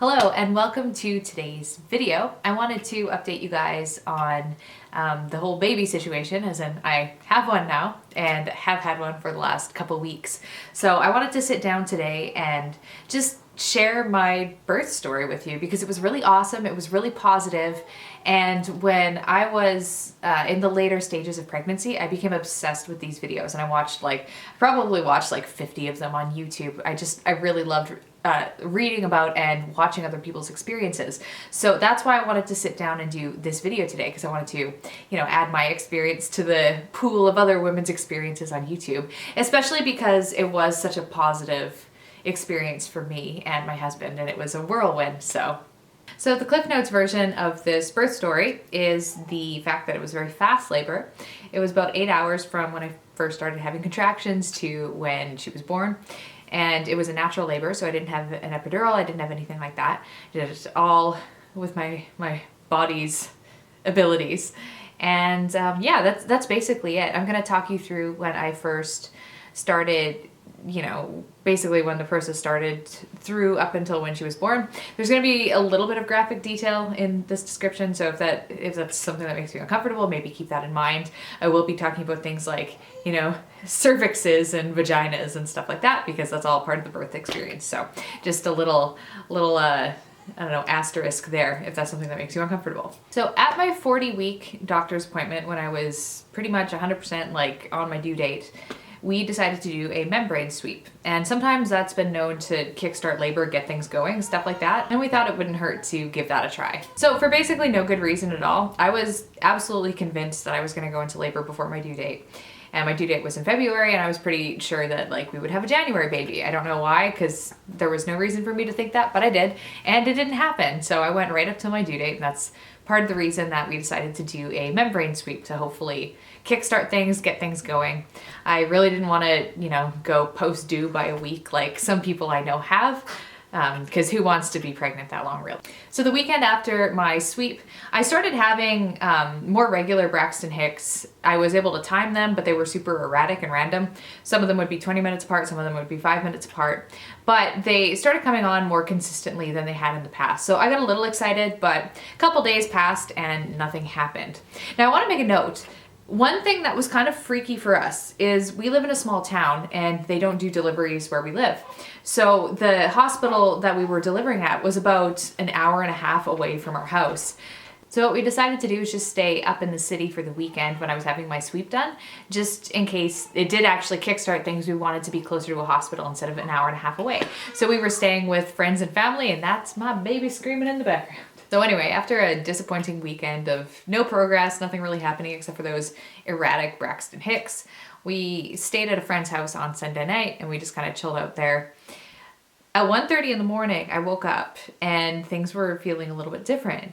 Hello and welcome to today's video. I wanted to update you guys on the whole baby situation, as in I have one now and have had one for the last couple weeks. So I wanted to sit down today and just share my birth story with you because it was really awesome. It was really positive. And when I was in the later stages of pregnancy, I became obsessed with these videos, and I probably watched like 50 of them on YouTube. I really loved reading about and watching other people's experiences. So that's why I wanted to sit down and do this video today, because I wanted to, add my experience to the pool of other women's experiences on YouTube, especially because it was such a positive experience for me and my husband, and it was a whirlwind. So the Cliff Notes version of this birth story is the fact that it was very fast labor. It was about 8 hours from when I first started having contractions to when she was born. And it was a natural labor, so I didn't have an epidural, I didn't have anything like that. I did it all with my body's abilities. And yeah, that's basically it. I'm gonna talk you through when I first started, basically when the process started through up until when she was born. There's going to be a little bit of graphic detail in this description, so if that's something that makes you uncomfortable, maybe keep that in mind. I will be talking about things like, cervixes and vaginas and stuff like that, because that's all part of the birth experience. So just a little asterisk there if that's something that makes you uncomfortable. So at my 40-week doctor's appointment, when I was pretty much 100% like on my due date, we decided to do a membrane sweep. And sometimes that's been known to kickstart labor, get things going, stuff like that. And we thought it wouldn't hurt to give that a try. So for basically no good reason at all, I was absolutely convinced that I was gonna go into labor before my due date. And my due date was in February, and I was pretty sure that we would have a January baby. I don't know why, because there was no reason for me to think that, but I did, and it didn't happen. So I went right up to my due date, and that's part of the reason that we decided to do a membrane sweep to hopefully kickstart things, get things going. I really didn't want to, go post-due by a week like some people I know have, because who wants to be pregnant that long, really? So the weekend after my sweep, I started having more regular Braxton Hicks. I was able to time them, but they were super erratic and random. Some of them would be 20 minutes apart, some of them would be 5 minutes apart, but they started coming on more consistently than they had in the past. So I got a little excited, but a couple days passed and nothing happened. Now I want to make a note. One thing that was kind of freaky for us is we live in a small town and they don't do deliveries where we live. So the hospital that we were delivering at was about an hour and a half away from our house. So what we decided to do is just stay up in the city for the weekend when I was having my sweep done, just in case it did actually kickstart things. We wanted to be closer to a hospital instead of an hour and a half away. So we were staying with friends and family, and that's my baby screaming in the background. So anyway, after a disappointing weekend of no progress, nothing really happening except for those erratic Braxton Hicks, we stayed at a friend's house on Sunday night, and we just kind of chilled out there. At 1:30 in the morning, I woke up and things were feeling a little bit different.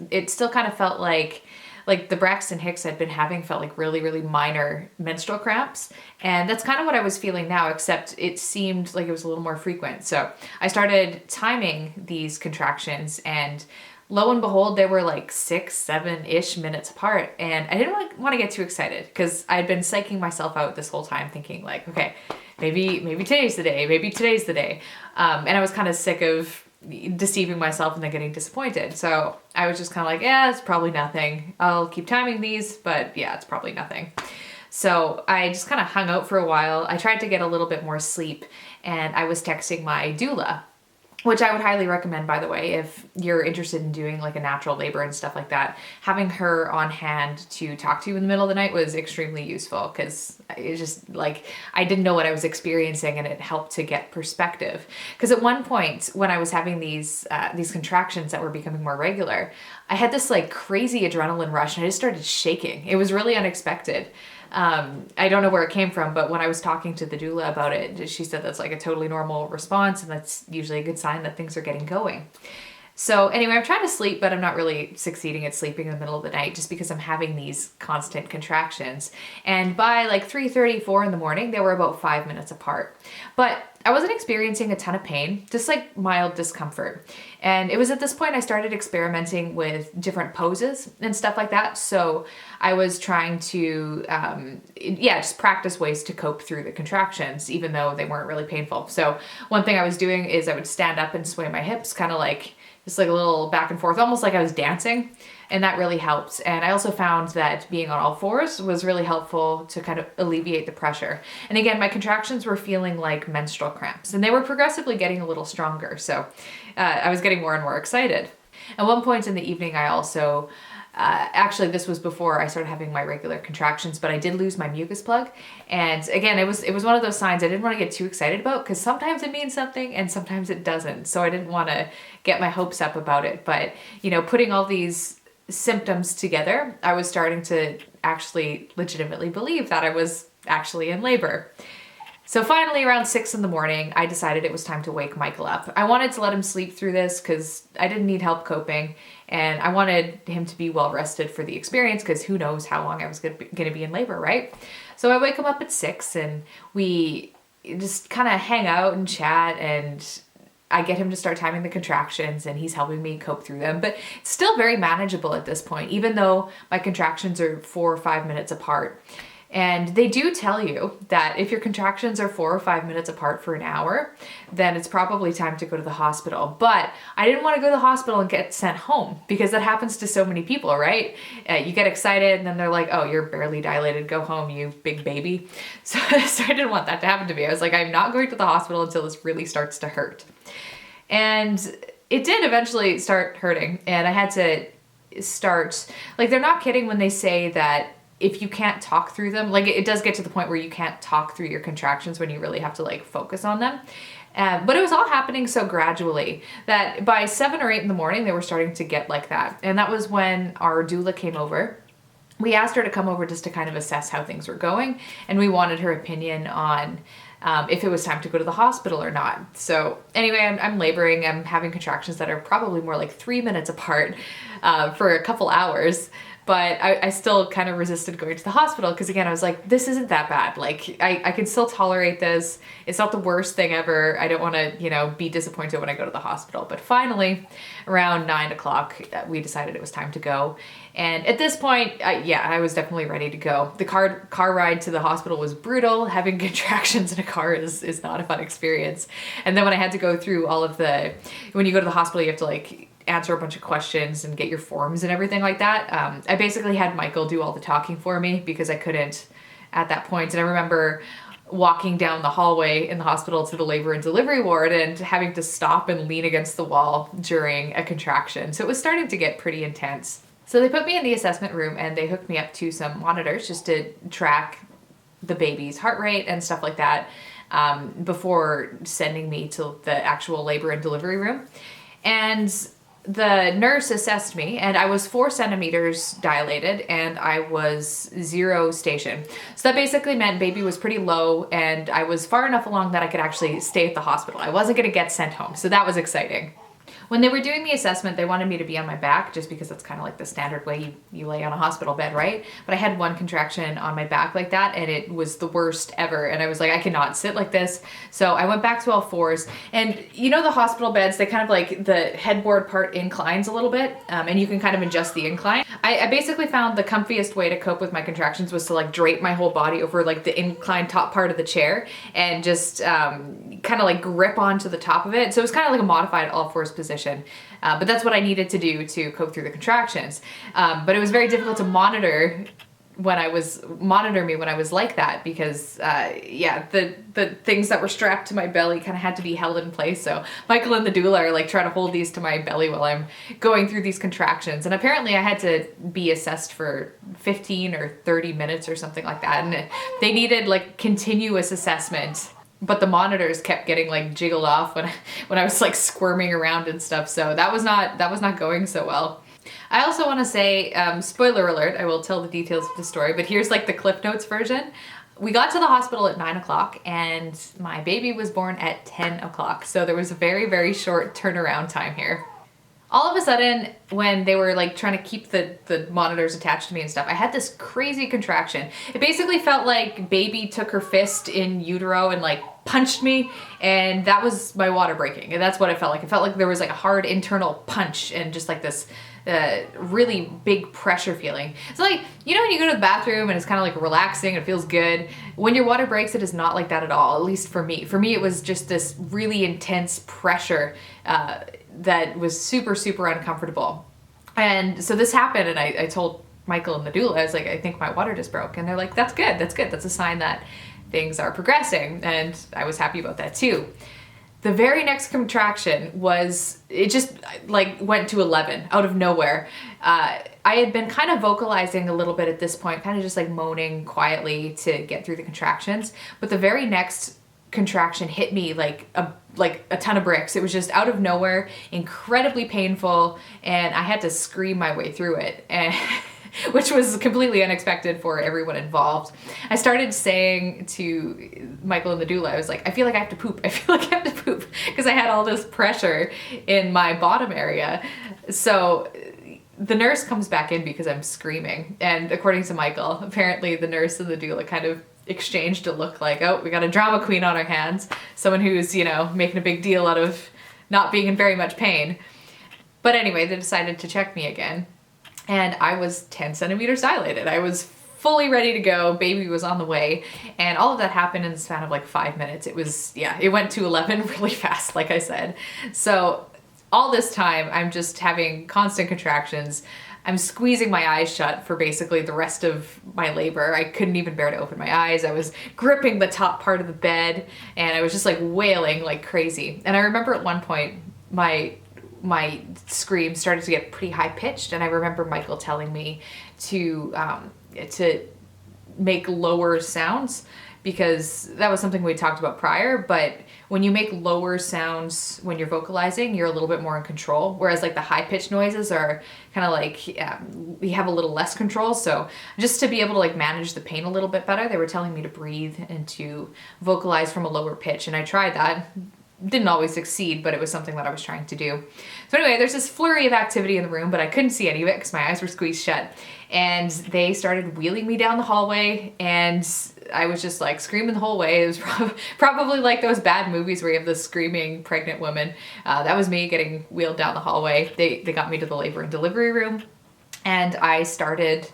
It still kind of felt like the Braxton Hicks I'd been having felt like really, really minor menstrual cramps. And that's kind of what I was feeling now, except it seemed like it was a little more frequent. So I started timing these contractions, and lo and behold, they were like 6-7-ish minutes apart. And I didn't want to get too excited because I'd been psyching myself out this whole time, thinking like, okay, maybe today's the day, maybe today's the day. And I was kind of sick of deceiving myself and then getting disappointed. So I was just kind of like, yeah, it's probably nothing. I'll keep timing these, but yeah, it's probably nothing. So I just kind of hung out for a while. I tried to get a little bit more sleep, and I was texting my doula, which I would highly recommend, by the way, if you're interested in doing like a natural labor and stuff like that. Having her on hand to talk to you in the middle of the night was extremely useful, because it's just like, I didn't know what I was experiencing, and it helped to get perspective. Because at one point when I was having these contractions that were becoming more regular, I had this like crazy adrenaline rush, and I just started shaking. It was really unexpected. I don't know where it came from, but when I was talking to the doula about it, she said that's like a totally normal response, and that's usually a good sign that things are getting going. So anyway, I'm trying to sleep, but I'm not really succeeding at sleeping in the middle of the night just because I'm having these constant contractions. And by like 3:34 in the morning, they were about 5 minutes apart. But I wasn't experiencing a ton of pain, just like mild discomfort. And it was at this point I started experimenting with different poses and stuff like that. So I was trying to, just practice ways to cope through the contractions, even though they weren't really painful. So one thing I was doing is I would stand up and sway my hips, kind of like, just like a little back and forth, almost like I was dancing. And that really helped. And I also found that being on all fours was really helpful to kind of alleviate the pressure. And again, my contractions were feeling like menstrual cramps, and they were progressively getting a little stronger. So I was getting more and more excited. At one point in the evening, I also, actually this was before I started having my regular contractions, but I did lose my mucus plug. And again, it was one of those signs I didn't want to get too excited about, because sometimes it means something and sometimes it doesn't. So I didn't want to get my hopes up about it. But, you know, putting all these symptoms together, I was starting to actually legitimately believe that I was actually in labor. So finally, around 6 in the morning, I decided it was time to wake Michael up. I wanted to let him sleep through this because I didn't need help coping, and I wanted him to be well rested for the experience, because who knows how long I was going to be in labor, right? So I wake him up at 6, and we just kind of hang out and chat, and I get him to start timing the contractions, and he's helping me cope through them. But it's still very manageable at this point, even though my contractions are 4 or 5 minutes apart. And they do tell you that if your contractions are 4 or 5 minutes apart for an hour, then it's probably time to go to the hospital. But I didn't want to go to the hospital and get sent home, because that happens to so many people, right? You get excited and then they're like, oh, you're barely dilated, go home, you big baby. So I didn't want that to happen to me. I was like, I'm not going to the hospital until this really starts to hurt. And it did eventually start hurting, and I had to start, like, they're not kidding when they say that if you can't talk through them, like, it does get to the point where you can't talk through your contractions when you really have to like focus on them. But it was all happening so gradually that by 7 or 8 in the morning, they were starting to get like that. And that was when our doula came over. We asked her to come over just to kind of assess how things were going, and we wanted her opinion on if it was time to go to the hospital or not. So anyway, I'm laboring, I'm having contractions that are probably more like 3 minutes apart for a couple hours. But I still kind of resisted going to the hospital, because again, I was like, this isn't that bad. Like, I can still tolerate this. It's not the worst thing ever. I don't want to, you know, be disappointed when I go to the hospital. But finally, around 9 o'clock, we decided it was time to go. And at this point, I was definitely ready to go. The car ride to the hospital was brutal. Having contractions in a car is not a fun experience. And then when I had to go through all of when you go to the hospital, you have to like answer a bunch of questions and get your forms and everything like that. I basically had Michael do all the talking for me, because I couldn't at that point. And I remember walking down the hallway in the hospital to the labor and delivery ward and having to stop and lean against the wall during a contraction. So it was starting to get pretty intense. So they put me in the assessment room and they hooked me up to some monitors just to track the baby's heart rate and stuff like that before sending me to the actual labor and delivery room. And the nurse assessed me, and I was 4 centimeters dilated, and I was 0 station. So that basically meant baby was pretty low, and I was far enough along that I could actually stay at the hospital. I wasn't gonna get sent home, so that was exciting. When they were doing the assessment, they wanted me to be on my back, just because that's kind of like the standard way you lay on a hospital bed, right? But I had one contraction on my back like that, and it was the worst ever. And I was like, I cannot sit like this. So I went back to all fours. And you know the hospital beds, they kind of like, the headboard part inclines a little bit, and you can kind of adjust the incline. I basically found the comfiest way to cope with my contractions was to like drape my whole body over like the inclined top part of the chair and just kind of like grip onto the top of it. So it was kind of like a modified all fours position. But that's what I needed to do to cope through the contractions. But it was very difficult to monitor me when I was like that, because the things that were strapped to my belly kind of had to be held in place. So Michael and the doula are like trying to hold these to my belly while I'm going through these contractions. And apparently I had to be assessed for 15 or 30 minutes or something like that. And they needed like continuous assessment. But the monitors kept getting like jiggled off when I was like squirming around and stuff. So that was not going so well. I also want to say, spoiler alert, I will tell the details of the story, but here's like the Cliff Notes version. We got to the hospital at 9 o'clock and my baby was born at 10 o'clock. So there was a very, very short turnaround time here. all of a sudden, when they were like trying to keep the monitors attached to me and stuff, I had this crazy contraction. It basically felt like baby took her fist in utero and like punched me, and that was my water breaking. And that's what it felt like. It felt like there was like a hard internal punch and just like this really big pressure feeling. It's like, you know, when you go to the bathroom and it's kind of like relaxing, it feels good. When your water breaks, it is not like that at all, at least for me. For me, it was just this really intense pressure that was super, super uncomfortable. And so this happened, and I told Michael and the doula, I was like, I think my water just broke. And they're like, that's good, that's good. That's a sign that things are progressing. And I was happy about that too. The very next contraction was, it just like went to 11 out of nowhere. I had been kind of vocalizing a little bit at this point, kind of just like moaning quietly to get through the contractions. But the very next contraction hit me like a ton of bricks. It was just out of nowhere, incredibly painful, and I had to scream my way through it. And which was completely unexpected for everyone involved. I started saying to Michael and the doula, I was like, I feel like I have to poop. I feel like I have to poop, because I had all this pressure in my bottom area. So the nurse comes back in because I'm screaming. And according to Michael, apparently the nurse and the doula kind of exchanged a look like, oh, we got a drama queen on our hands. Someone who's, you know, making a big deal out of not being in very much pain. But anyway, they decided to check me again. And I was 10 centimeters dilated. I was fully ready to go. Baby was on the way. And all of that happened in the span of like 5 minutes. It was, yeah, it went to 11 really fast, like I said. So all this time, I'm just having constant contractions. I'm squeezing my eyes shut for basically the rest of my labor. I couldn't even bear to open my eyes. I was gripping the top part of the bed, and I was just like wailing like crazy. And I remember at one point, my scream started to get pretty high pitched, and I remember Michael telling me to make lower sounds, because that was something we talked about prior. But when you make lower sounds when you're vocalizing, you're a little bit more in control, whereas like the high pitched noises are kind of like we have a little less control. So just to be able to like manage the pain a little bit better, they were telling me to breathe and to vocalize from a lower pitch, and I tried that. Didn't always succeed, but it was something that I was trying to do. So anyway, there's this flurry of activity in the room, but I couldn't see any of it because my eyes were squeezed shut. And they started wheeling me down the hallway, and I was just like screaming the whole way. It was probably like those bad movies where you have the screaming pregnant woman. That was me getting wheeled down the hallway. They got me to the labor and delivery room, and I started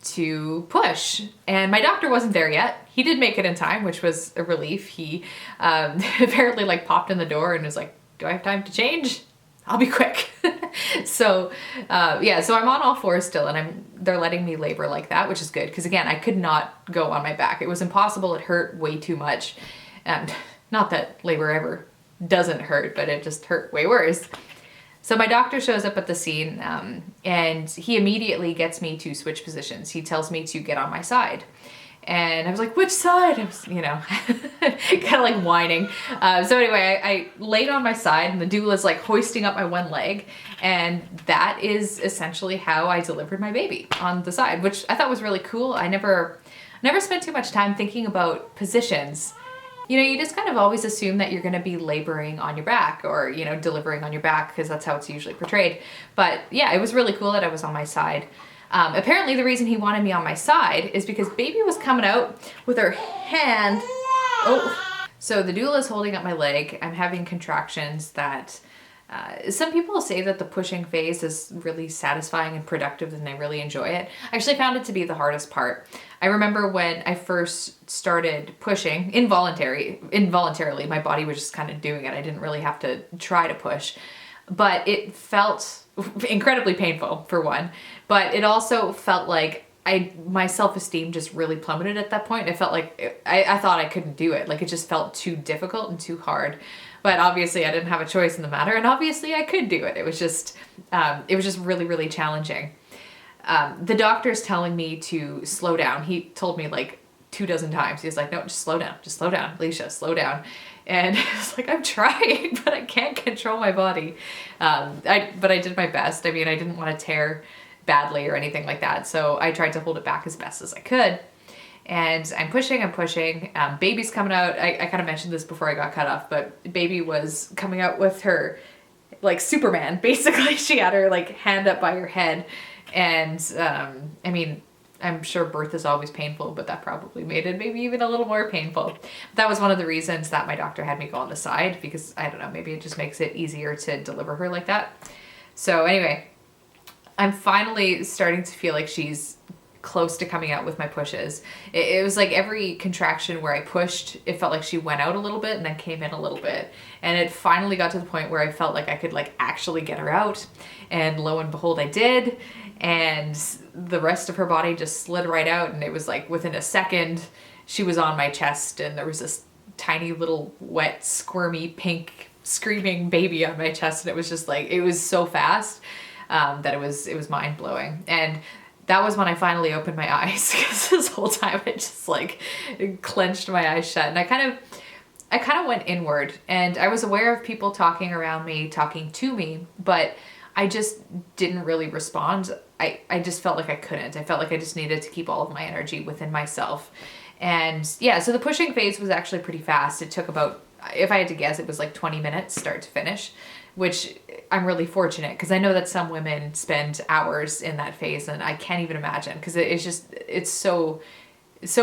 to push, and my doctor wasn't there yet. He did make it in time, which was a relief. He apparently like popped in the door and was like, do I have time to change? I'll be quick. So yeah, so I'm on all fours still, and they're letting me labor like that, which is good, because again, I could not go on my back. It was impossible. It hurt way too much. And not that labor ever doesn't hurt, but it just hurt way worse. So my doctor shows up at the scene, and he immediately gets me to switch positions. He tells me to get on my side. And I was like, which side? I was, you know, kind of like whining. So anyway, I laid on my side, and the doula's like hoisting up my one leg. And that is essentially how I delivered my baby, on the side, which I thought was really cool. I never spent too much time thinking about positions. You know, you just kind of always assume that you're going to be laboring on your back, or, you know, delivering on your back, because that's how it's usually portrayed. But yeah, it was really cool that I was on my side. Apparently the reason he wanted me on my side is because baby was coming out with her hand. Oh, so the doula is holding up my leg. I'm having contractions that some people say that the pushing phase is really satisfying and productive, and they really enjoy it. I actually found it to be the hardest part. I remember when I first started pushing, involuntarily, my body was just kind of doing it. I didn't really have to try to push, but it felt incredibly painful, for one, but it also felt like my self-esteem just really plummeted at that point. It felt like I thought I couldn't do it. Like, it just felt too difficult and too hard. But obviously I didn't have a choice in the matter, and obviously I could do it. It was just really, really challenging. The doctor's telling me to slow down. He told me like 24 times. He was like, no, just slow down, Allysia, slow down. And I was like, I'm trying, but I can't control my body. But I did my best. I mean, I didn't want to tear badly or anything like that, so I tried to hold it back as best as I could. And I'm pushing. Baby's coming out. I kind of mentioned this before I got cut off, but baby was coming out with her like Superman. Basically, she had her like hand up by her head. And I mean, I'm sure birth is always painful, but that probably made it maybe even a little more painful. But that was one of the reasons that my doctor had me go on the side, because I don't know, maybe it just makes it easier to deliver her like that. So anyway, I'm finally starting to feel like she's close to coming out with my pushes. It was like every contraction where I pushed, it felt like she went out a little bit and then came in a little bit. And it finally got to the point where I felt like I could like actually get her out. And lo and behold, I did. And the rest of her body just slid right out, and it was like within a second she was on my chest, and there was this tiny little wet squirmy pink screaming baby on my chest, and it was just like, it was so fast that it was mind-blowing. And that was when I finally opened my eyes, because this whole time I just like clenched my eyes shut, and I kind of went inward, and I was aware of people talking around me, talking to me, but I just didn't really respond. I just felt like I couldn't. I felt like I just needed to keep all of my energy within myself. And yeah, so the pushing phase was actually pretty fast. It took about, if I had to guess, it was like 20 minutes start to finish, which I'm really fortunate, because I know that some women spend hours in that phase, and I can't even imagine, because it's so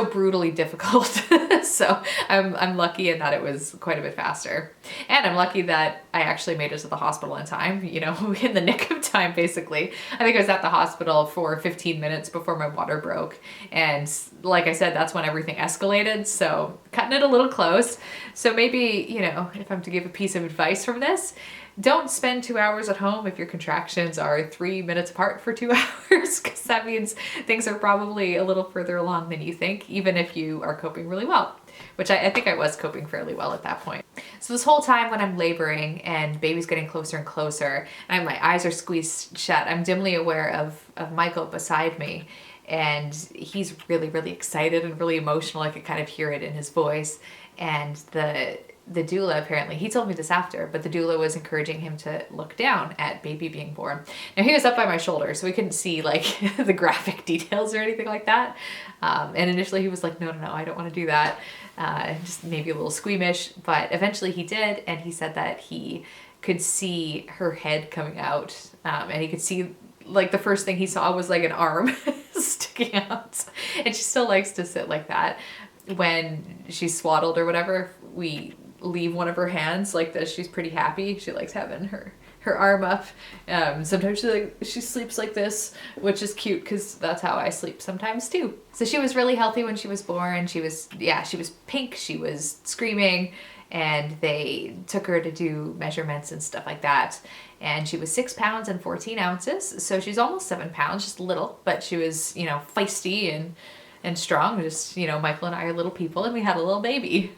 brutally difficult. So I'm lucky in that it was quite a bit faster. And I'm lucky that I actually made it to the hospital in time, you know, in the nick of time, basically. I think I was at the hospital for 15 minutes before my water broke. And like I said, that's when everything escalated. So cutting it a little close. So maybe, you know, if I'm to give a piece of advice from this, don't spend 2 hours at home if your contractions are 3 minutes apart for 2 hours, because that means things are probably a little further along than you think, even if you are coping really well, which I think I was coping fairly well at that point. So this whole time when I'm laboring and baby's getting closer and closer, and my eyes are squeezed shut, I'm dimly aware of Michael beside me, and he's really, really excited and really emotional. I could kind of hear it in his voice. And the doula, apparently, he told me this after, but the doula was encouraging him to look down at baby being born. Now, he was up by my shoulder, so we couldn't see like the graphic details or anything like that. And initially he was like, no, I don't want to do that. Just maybe a little squeamish, but eventually he did. And he said that he could see her head coming out, and he could see, like, the first thing he saw was like an arm sticking out. And she still likes to sit like that. When she's swaddled or whatever, we leave one of her hands like this. She's pretty happy. She likes having her arm up. Sometimes she sleeps like this, which is cute, because that's how I sleep sometimes too. So she was really healthy when she was born. She was pink. She was screaming, and they took her to do measurements and stuff like that. And she was 6 pounds and 14 ounces. So she's almost 7 pounds, just a little, but she was, you know, feisty and strong. Just, you know, Michael and I are little people, and we had a little baby.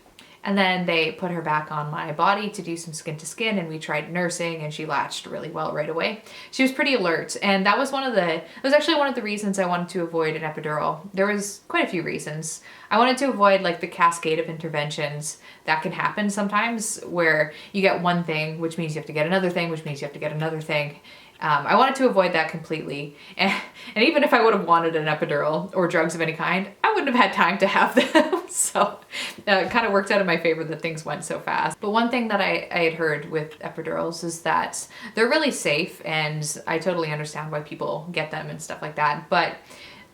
And then they put her back on my body to do some skin to skin, and we tried nursing, and she latched really well right away. She was pretty alert, and that was actually one of the reasons I wanted to avoid an epidural. There was quite a few reasons. I wanted to avoid like the cascade of interventions that can happen sometimes, where you get one thing, which means you have to get another thing, which means you have to get another thing. I wanted to avoid that completely. And even if I would have wanted an epidural or drugs of any kind, I wouldn't have had time to have them. So it kind of worked out in my favor that things went so fast. But one thing that I had heard with epidurals is that they're really safe, and I totally understand why people get them and stuff like that. But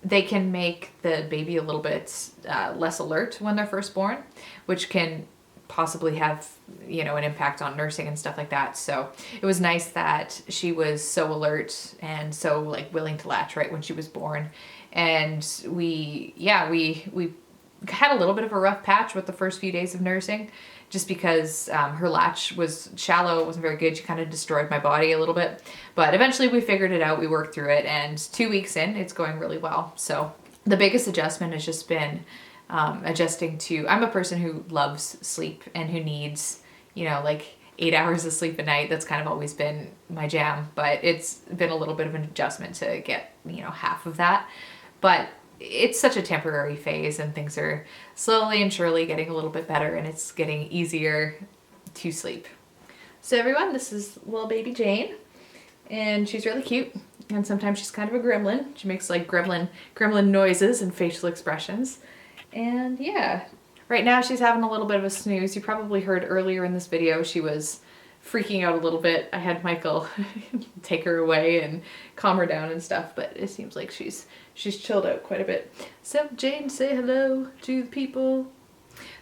they can make the baby a little bit less alert when they're first born, which can possibly have, you know, an impact on nursing and stuff like that. So it was nice that she was so alert and so like willing to latch right when she was born. And we had a little bit of a rough patch with the first few days of nursing, just because her latch was shallow. It wasn't very good. She kind of destroyed my body a little bit, but eventually we figured it out. We worked through it, and 2 weeks in, it's going really well. So the biggest adjustment has just been adjusting to, I'm a person who loves sleep and who needs, you know, like 8 hours of sleep a night. That's kind of always been my jam, but it's been a little bit of an adjustment to get, you know, half of that. But it's such a temporary phase, and things are slowly and surely getting a little bit better, and it's getting easier to sleep. So everyone, this is little baby Jane, and she's really cute. And sometimes she's kind of a gremlin. She makes like gremlin noises and facial expressions. And yeah, right now she's having a little bit of a snooze. You probably heard earlier in this video she was freaking out a little bit. I had Michael take her away and calm her down and stuff, but it seems like she's chilled out quite a bit. So Jane, say hello to the people.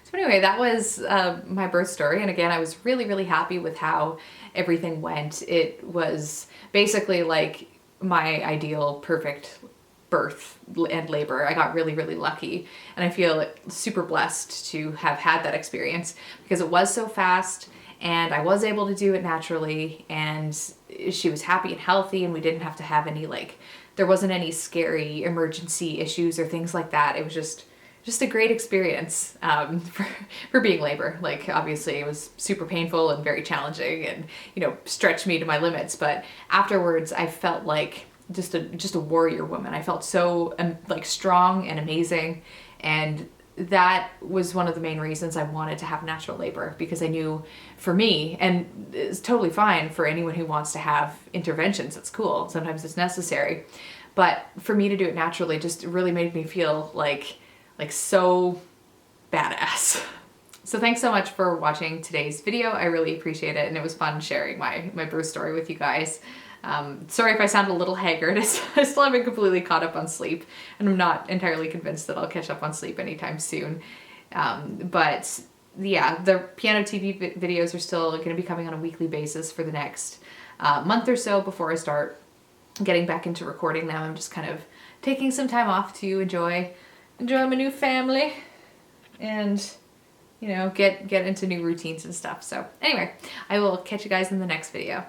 So anyway, that was my birth story, and again, I was really, really happy with how everything went. It was basically like my ideal, perfect birth and labor. I got really, really lucky, and I feel super blessed to have had that experience because it was so fast and I was able to do it naturally, and she was happy and healthy, and we didn't have to have any there wasn't any scary emergency issues or things like that. It was just a great experience for being labor. Like, obviously it was super painful and very challenging and, you know, stretched me to my limits, but afterwards I felt like just a warrior woman. I felt so like strong and amazing, and that was one of the main reasons I wanted to have natural labor, because I knew for me, and it's totally fine for anyone who wants to have interventions, it's cool, sometimes it's necessary, but for me to do it naturally just really made me feel like so badass. So thanks so much for watching today's video. I really appreciate it, and it was fun sharing my birth story with you guys. Sorry if I sound a little haggard. I still haven't completely caught up on sleep, and I'm not entirely convinced that I'll catch up on sleep anytime soon. But yeah, the piano TV videos are still going to be coming on a weekly basis for the next month or so before I start getting back into recording them. I'm just kind of taking some time off to enjoy my new family and, you know, get into new routines and stuff. So anyway, I will catch you guys in the next video.